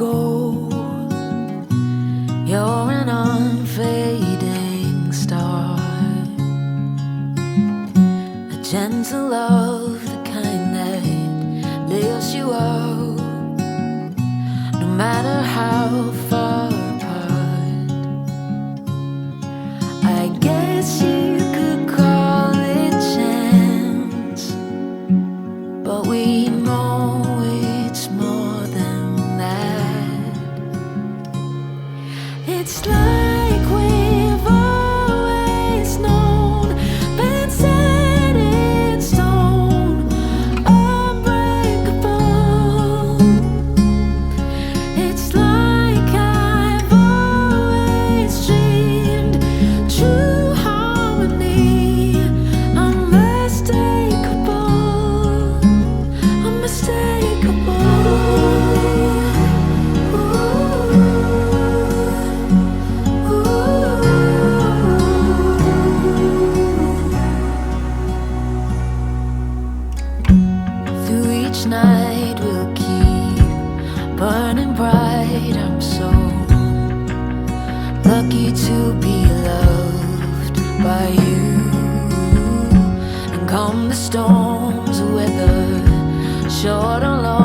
go. You're an unfading star, a gentle love, the kind that lifts you up, no matter how far apart. I guess you could call it chance, but we know it's more than that. It's like we've always known, been set in stone, unbreakable. It's like I've always dreamed, true harmony, unmistakable, unmistakable. Through each night we'll keep burning bright. I'm so lucky to be loved by you. And come the storms, weather short or long,